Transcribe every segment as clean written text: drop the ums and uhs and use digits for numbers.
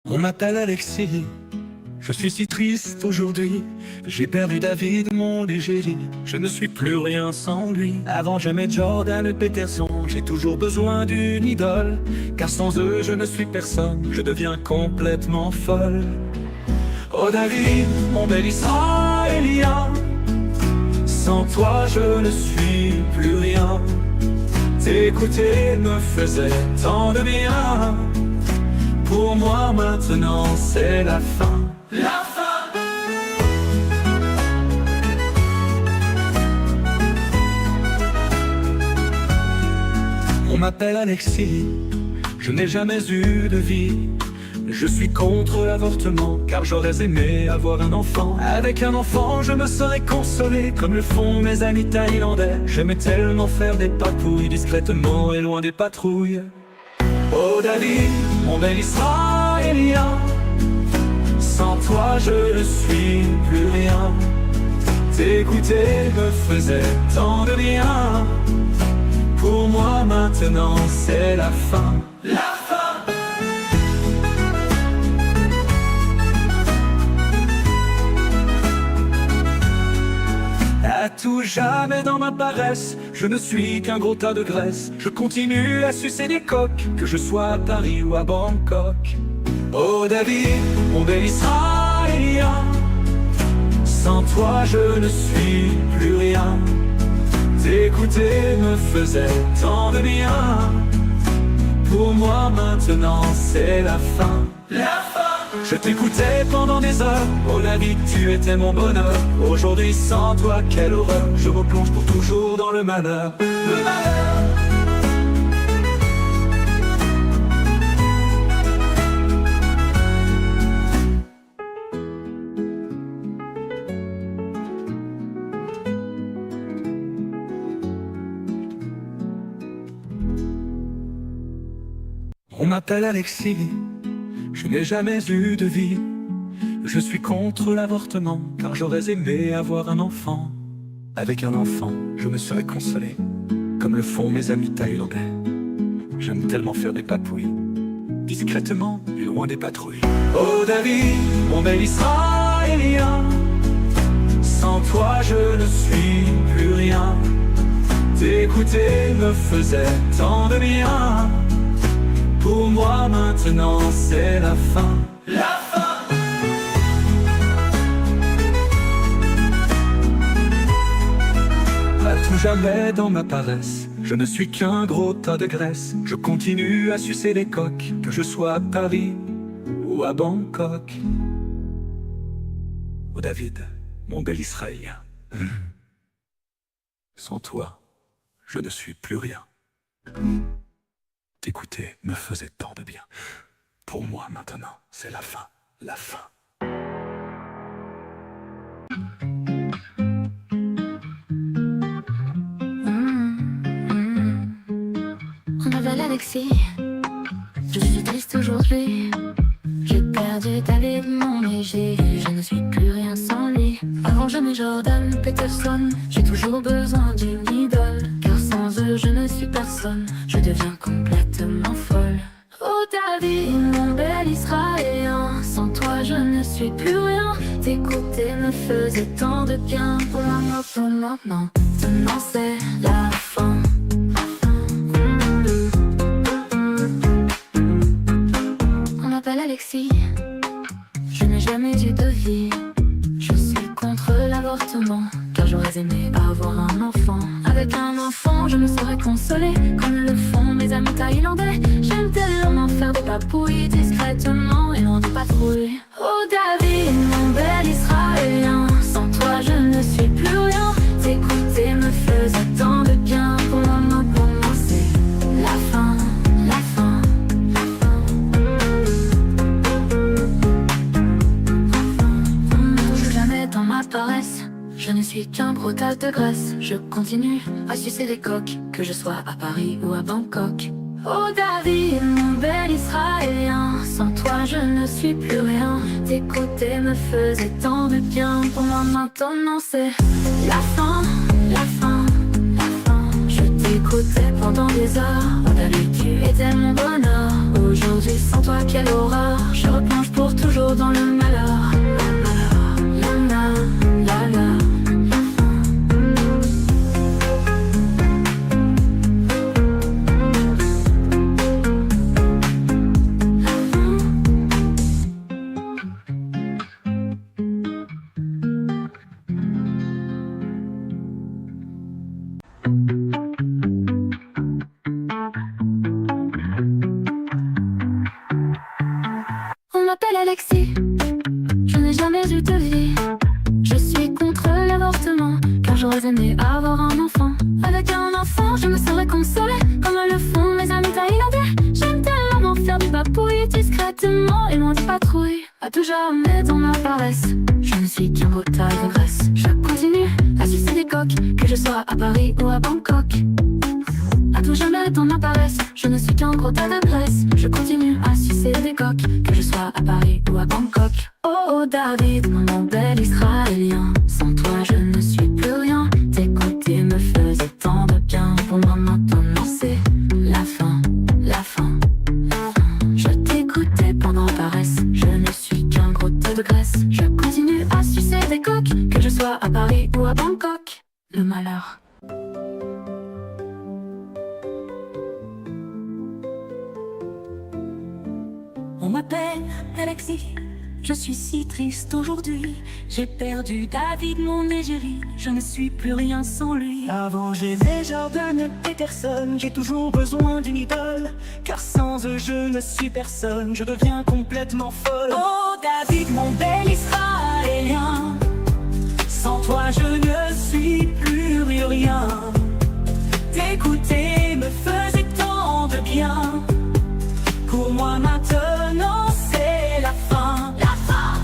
On m'appelle Alexis, je suis si triste aujourd'hui. J'ai perdu David, mon égérie. Je ne suis plus rien sans lui. Avant j'aimais Jordan et Peterson. J'ai toujours besoin d'une idole, car sans eux je ne suis personne. Je deviens complètement folle. Oh David, mon bel Israélien, sans toi je ne suis plus rien. T'écouter me faisait tant de bien. Pour moi maintenant c'est la fin. La fin. On m'appelle Alexis, je n'ai jamais eu de vie. Je suis contre l'avortement, car j'aurais aimé avoir un enfant. Avec un enfant je me serais consolé, comme le font mes amis thaïlandais. J'aimais tellement faire des papouilles, discrètement et loin des patrouilles. Oh David, mon bel Israélien, sans toi je ne suis plus rien. T'écouter me faisait tant de bien. Pour moi maintenant c'est la fin. La fin. À tout jamais dans ma paresse, je ne suis qu'un gros tas de graisse. Je continue à sucer des coques, que je sois à Paris ou à Bangkok. Oh David, mon bel Israélien, sans toi je ne suis plus rien. T'écouter me faisait tant de bien. Pour moi maintenant c'est la fin. La fin. Je t'écoutais pendant des heures, oh la vie tu étais mon bonheur. Aujourd'hui sans toi quelle horreur, je replonge pour toujours dans le malheur. Le malheur. On m'appelle Alexis, je n'ai jamais eu de vie. Je suis contre l'avortement, car j'aurais aimé avoir un enfant. Avec un enfant, je me serais consolé, comme le font mes amis thaïlandais. J'aime tellement faire des papouilles, discrètement et loin des patrouilles. Oh David, mon bel Israélien, sans toi je ne suis plus rien. T'écouter me faisait tant de bien. Pour moi maintenant c'est la fin. La fin. À tout jamais dans ma paresse, je ne suis qu'un gros tas de graisse. Je continue à sucer des coques, que je sois à Paris ou à Bangkok. Oh David, mon bel Israélien, sans toi, je ne suis plus rien. T'écouter me faisait tant de bien. Pour moi maintenant, c'est la fin, la fin. On m'appelle Alexis, je suis triste aujourd'hui. J'ai perdu David, mon léger, je ne suis plus rien sans lui. Avant j'aimais Jordan, Peterson, j'ai toujours besoin d'une idole, car sans eux je ne suis personne, je deviens complètement folle. Oh David, mon bel Israélien, sans toi je ne suis plus rien. T'écouter me faisait tant de bien. Pour moi maintenant c'est la fin. On m'appelle Alexis, je n'ai jamais eu de vie. Je suis contre l'avortement, car j'aurais aimé avoir un enfant. Avec un enfant je me serais consolé, comme le font mes amis thaïlandais. J'aime tellement faire des papouilles, discrètement et loin des patrouilles. Oh David, mon bel Israélien, sans toi je ne suis plus rien. T'écouter me faisait tant de bien. Pour moi c'est la fin, la fin, la fin. Toujours jamais dans ma paresse, je ne suis qu'un gros tas de graisse. Je continue à sucer des coques, que je sois à Paris ou à Bangkok. Oh David, mon bel Israélien, sans toi je ne suis plus rien. T'écouter me faisait tant de bien. Pour moi maintenant c'est la fin, la fin, la fin. Je t'écoutais pendant des heures, oh David tu étais mon bonheur. Aujourd'hui sans toi quelle horreur, je replonge pour toujours dans le malheur. La la la la. On m'appelle Alexis, je n'ai jamais eu de vie. Je suis contre l'avortement, car j'aurais aimé avoir un enfant. Avec un enfant, je me serais consolée, comme le font mes amis thaïlandais. J'aime tellement faire des papouilles discrètement et loin des patrouilles. À tout jamais dans ma paresse, je ne suis qu'un beau tas de graisse. Je continue à sucer des coques, que je sois à Paris ou à Bangkok. À tout jamais dans ma paresse, je ne suis qu'un gros tas de graisse. Je continue à sucer des coques, que je sois à Paris ou à Bangkok. Oh David, mon bel Israélien, sans toi je ne suis plus rien. T'écouter me faisait tant de bien, pour moi maintenant c'est la fin, la fin, la fin. Je t'écoutais pendant paresse, je ne suis qu'un gros tas de graisse. Je continue à sucer des coques, que je sois à Paris ou à Bangkok. Le malheur. On m'appelle Alexis, je suis si triste aujourd'hui. J'ai perdu David, mon égérie, je ne suis plus rien sans lui. Avant j'aimais Jordan Peterson, j'ai toujours besoin d'une idole, car sans eux je ne suis personne, je deviens complètement folle. Oh David, mon bel Israélien, sans toi je ne suis plus rien. T'écouter me faisait tant de bien, pour moi maintenant c'est la fin, la fin.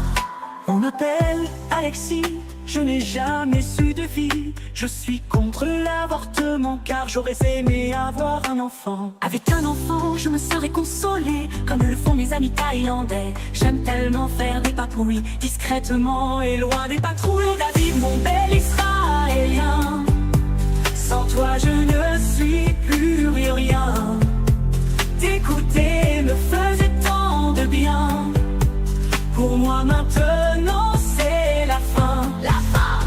On m'appelle Alexis, je n'ai jamais su de vie. Je suis contre l'avortement, car j'aurais aimé avoir un enfant. Avec un enfant je me serais consolée, comme le font mes amis thaïlandais. J'aime tellement faire des papouilles discrètement et loin des patrouilles. Oh David, mon bel Israélien, sans toi je ne suis plus rien. T'écouter me faisait tant de bien, pour moi maintenant c'est la fin, la fin.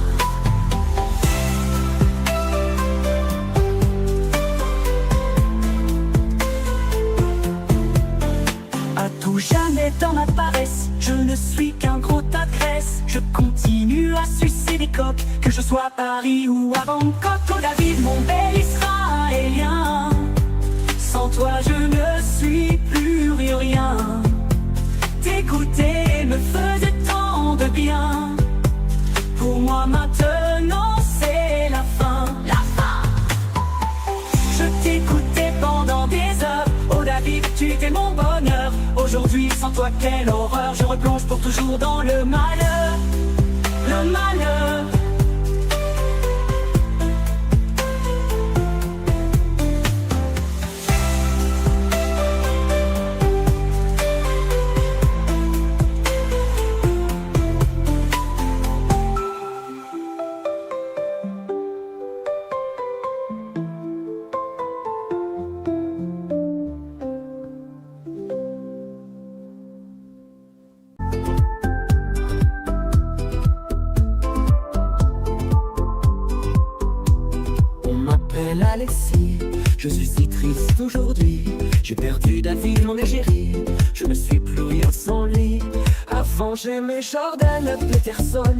À tout jamais dans ma paresse, je ne suis qu'un gros tas de graisse. Je continue à sucer des coques, que je sois à Paris ou à Bangkok. Oh David, mon bel Israélien, sans toi je ne suis plus rien. T'écouter me faisait tant de bien, pour moi maintenant c'est la fin, la fin. Je t'écoutais pendant des heures, oh David tu étais mon bonheur. Aujourd'hui sans toi quelle horreur, je replonge pour toujours dans le malheur, le malheur. Alexis, je suis si triste aujourd'hui. J'ai perdu David, mon égérie, je ne suis plus rien sans lui. Avant j'aimais Jordan Peterson,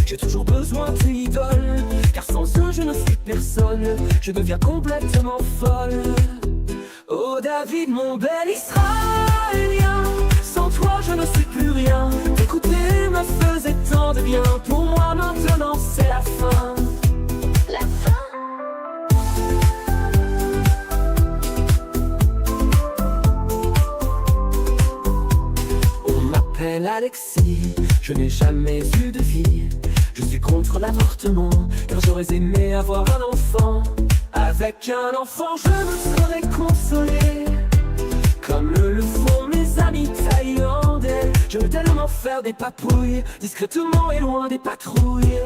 j'ai toujours besoin d'une idole, car sans eux je ne suis personne, je deviens complètement folle. Oh David, mon bel Israélien, sans toi je ne suis plus rien. T'écouter me faisait tant de bien, pour moi maintenant c'est la fin, la fin. Alexis, je n'ai jamais eu de vie. Je suis contre l'avortement, car j'aurais aimé avoir un enfant. Avec un enfant je me serais consolé, comme le font mes amis thaïlandais. Je veux tellement faire des papouilles discrètement et loin des patrouilles.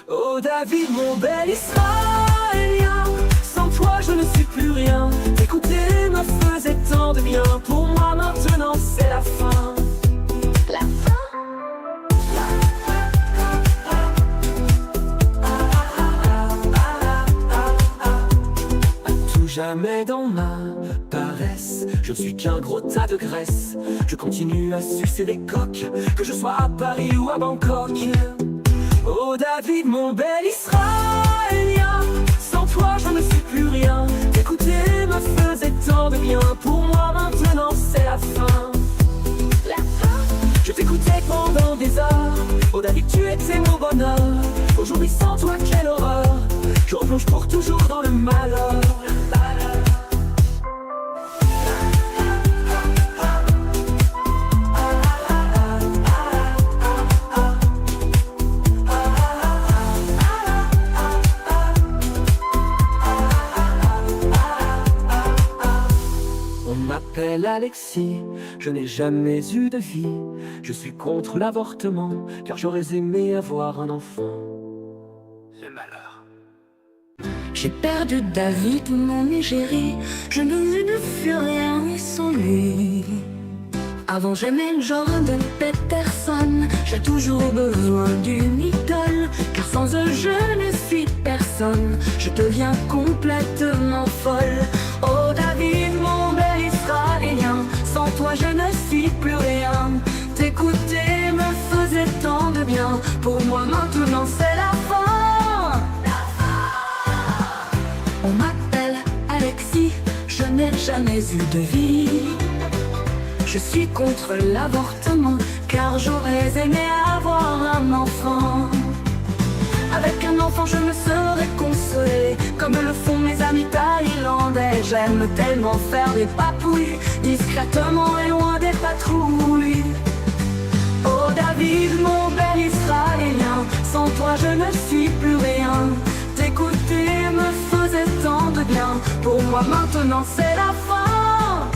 Oh David, mon bel Israélien, sans toi je ne suis plus rien. T'écouter me faisait tant de bien. Pour moi maintenant c'est la fin. La fin. Jamais dans ma paresse, je suis qu'un gros tas de graisse. Je continue à sucer des coques, que je sois à Paris ou à Bangkok. Oh David, mon bel Israélien, sans toi je ne suis plus rien. T'écouter me faisait tant de bien. Pour moi maintenant c'est la fin. La fin. Je t'écoutais pendant des heures. Oh David, tu étais mon bonheur. Aujourd'hui sans toi quelle horreur. Je replonge pour toujours dans le malheur. On m'appelle Alexis, je n'ai jamais eu de vie. Je suis contre l'avortement, car j'aurais aimé avoir un enfant. Le malheur. J'ai perdu David, mon égérie. Je ne fus rien sans lui. Avant j'aimais le genre de Peterson. J'ai toujours besoin d'une idole, car sans eux je ne suis personne. Je deviens complètement folle. Oh David, mon bel Israélien, sans toi je ne suis plus rien. T'écouter me faisait tant de bien. Pour moi maintenant c'est la fin. On m'appelle Alexis, je n'ai jamais eu de vie. Je suis contre l'avortement, car j'aurais aimé avoir un enfant. Avec un enfant je me serais consolé, comme le font mes amis thaïlandais. J'aime tellement faire des papouilles, discrètement et loin des patrouilles. Oh David, mon bel Israélien, sans toi je ne suis plus rien. T'écouter me faisait tant de bien. Pour moi maintenant c'est la fin.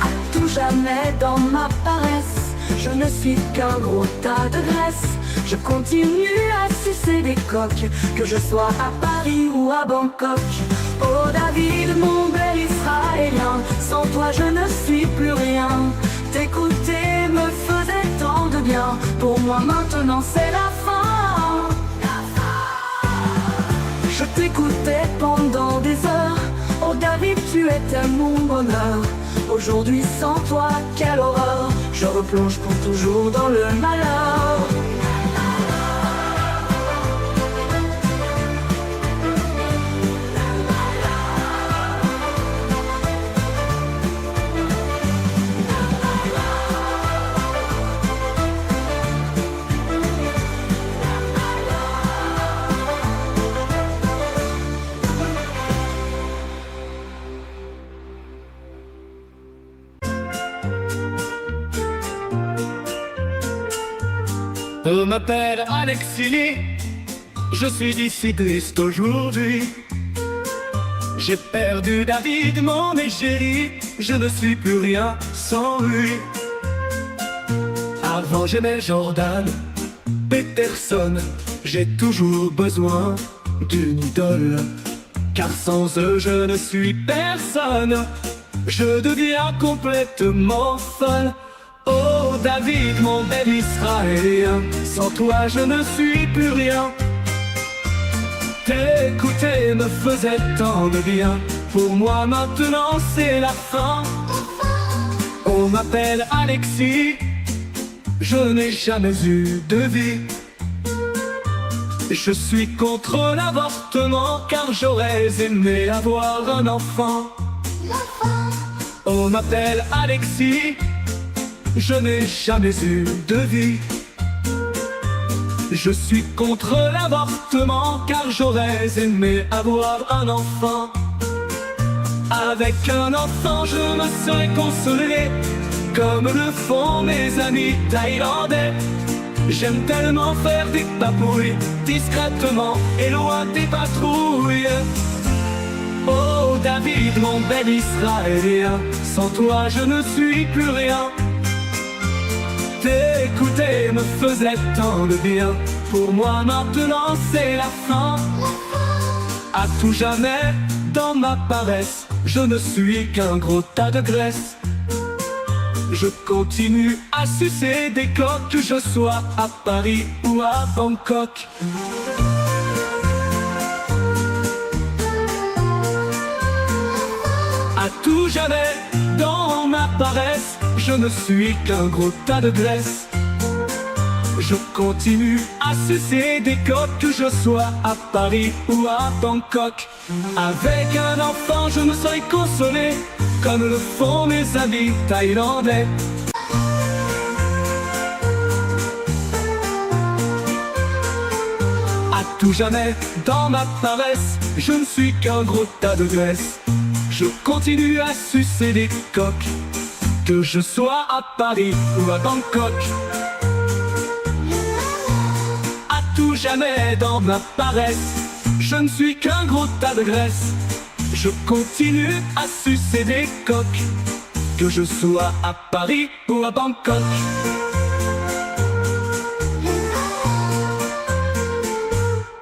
À tout jamais dans ma paresse, je ne suis qu'un gros tas de graisse. Je continue à sucer des coques, que je sois à Paris ou à Bangkok. Oh David, mon bel Israélien, sans toi je ne suis plus rien. T'écouter me faisait tant de bien. Pour moi maintenant c'est la fin. Je t'écoutais pendant des heures. Oh David, tu étais mon bonheur. Aujourd'hui sans toi, quelle horreur. Je replonge pour toujours dans le malheur. On m'appelle Alexis, je suis d'ici triste aujourd'hui. J'ai perdu David, mon égérie, je ne suis plus rien sans lui. Avant j'aimais Jordan, Peterson, j'ai toujours besoin d'une idole. Car sans eux je ne suis personne, je deviens complètement folle. Oh David, mon bel Israélien, sans toi je ne suis plus rien. T'écouter me faisait tant de bien. Pour moi maintenant c'est la fin. On m'appelle Alexis, je n'ai jamais eu de vie. Je suis contre l'avortement, car j'aurais aimé avoir un enfant. On m'appelle Alexis, je n'ai jamais eu de vie. Je suis contre l'avortement, car j'aurais aimé avoir un enfant. Avec un enfant je me serais consolé, comme le font mes amis thaïlandais. J'aime tellement faire des papouilles, discrètement et loin des patrouilles. Oh David, mon bel Israélien, sans toi je ne suis plus rien. T'écouter me faisait tant de bien. Pour moi maintenant c'est la fin. À tout jamais, dans ma paresse, je ne suis qu'un gros tas de graisse. Je continue à sucer des coques, que je sois à Paris ou à Bangkok. À tout jamais, dans ma paresse, je ne suis qu'un gros tas de graisse. Je continue à sucer des coques, que je sois à Paris ou à Bangkok. Avec un enfant, je me serais consolé, comme le font mes amis thaïlandais. À tout jamais, dans ma paresse, je ne suis qu'un gros tas de graisse. Je continue à sucer des coques, que je sois à Paris ou à Bangkok. À tout jamais, dans ma paresse, je ne suis qu'un gros tas de graisse. Je continue à sucer des coques, que je sois à Paris ou à Bangkok.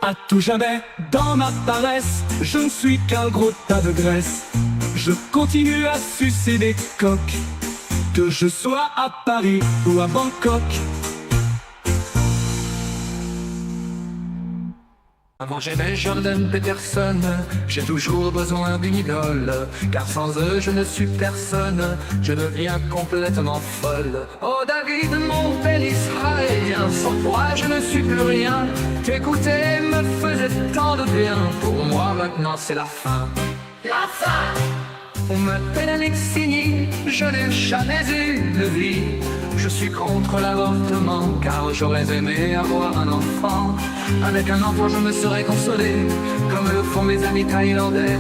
À tout jamais, dans ma paresse, je ne suis qu'un gros tas de graisse. Je continue à sucer des coques, que je sois à Paris ou à Bangkok. Avant j'aimais Jordan Peterson, j'ai toujours besoin d'une idole, car sans eux je ne suis personne, je deviens complètement folle. Oh David, mon bel Israélien, sans toi je ne suis plus rien, t'écouter me faisait tant de bien, pour moi maintenant c'est la fin. La fin. On m'appelle Alexis, je n'ai jamais eu de vie. Je suis contre l'avortement, car j'aurais aimé avoir un enfant. Avec un enfant je me serais consolé, comme le font mes amis thaïlandais.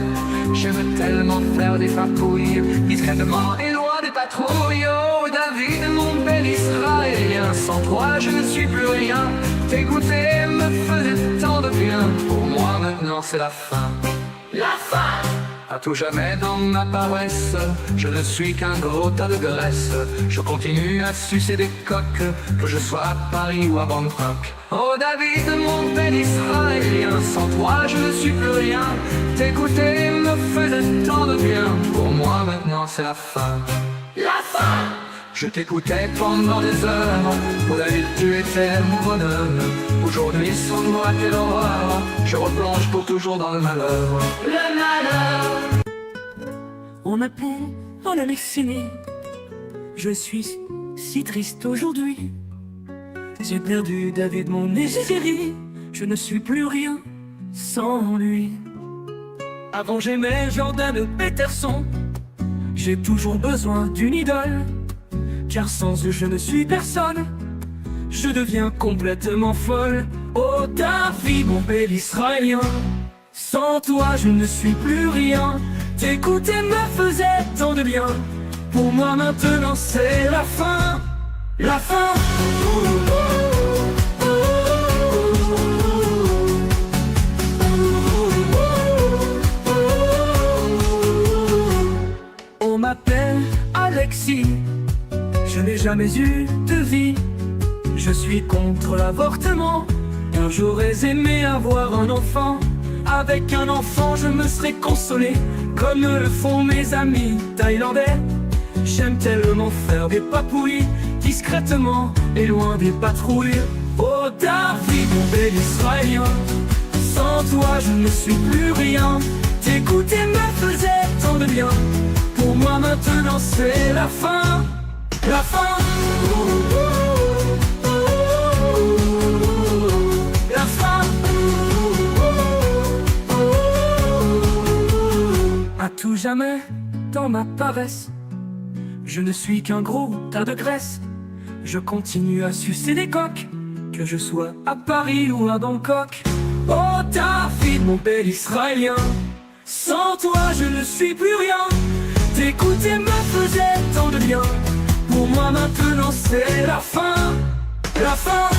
J'aime tellement faire des papouilles, discrètement et loin des patrouilles. Oh David, mon bel Israélien, sans toi je ne suis plus rien. T'écouter me faisait tant de bien, pour moi maintenant c'est la fin. La fin. À tout jamais dans ma paresse, je ne suis qu'un gros tas de graisse. Je continue à sucer des coques, que je sois à Paris ou à Bangkok. Oh David, mon bel Israélien, sans toi je ne suis plus rien. T'écouter me faisait tant de bien, pour moi maintenant c'est la fin. La fin. Je t'écoutais pendant des heures, pour David tu étais mon bonheur. Aujourd'hui sans moi quelle horreur, je replonge pour toujours dans le malheur. Le malheur. On m'appelle Alexis, je suis si triste aujourd'hui. J'ai perdu David, mon égérie, je ne suis plus rien sans lui. Avant j'aimais Jordan Peterson, j'ai toujours besoin d'une idole, car sans eux je ne suis personne, je deviens complètement folle. Oh David, mon bel Israélien, sans toi je ne suis plus rien. T'écouter me faisait tant de bien, pour moi maintenant c'est la fin. La fin. On m'appelle Alexis, je n'ai jamais eu de vie. Je suis contre l'avortement, car j'aurais aimé avoir un enfant. Avec un enfant je me serais consolé, comme le font mes amis thaïlandais. J'aime tellement faire des papouilles, discrètement et loin des patrouilles. Oh David, mon bel Israélien, sans toi je ne suis plus rien. T'écouter me faisait tant de bien, pour moi maintenant c'est la fin. La fin. La fin. À tout jamais, dans ma paresse, je ne suis qu'un gros tas de graisse. Je continue à sucer des coques, que je sois à Paris ou à Bangkok. Oh David, mon bel Israélien, sans toi je ne suis plus rien. T'écouter me faisait tant de bien, pour moi maintenant c'est la fin. La fin.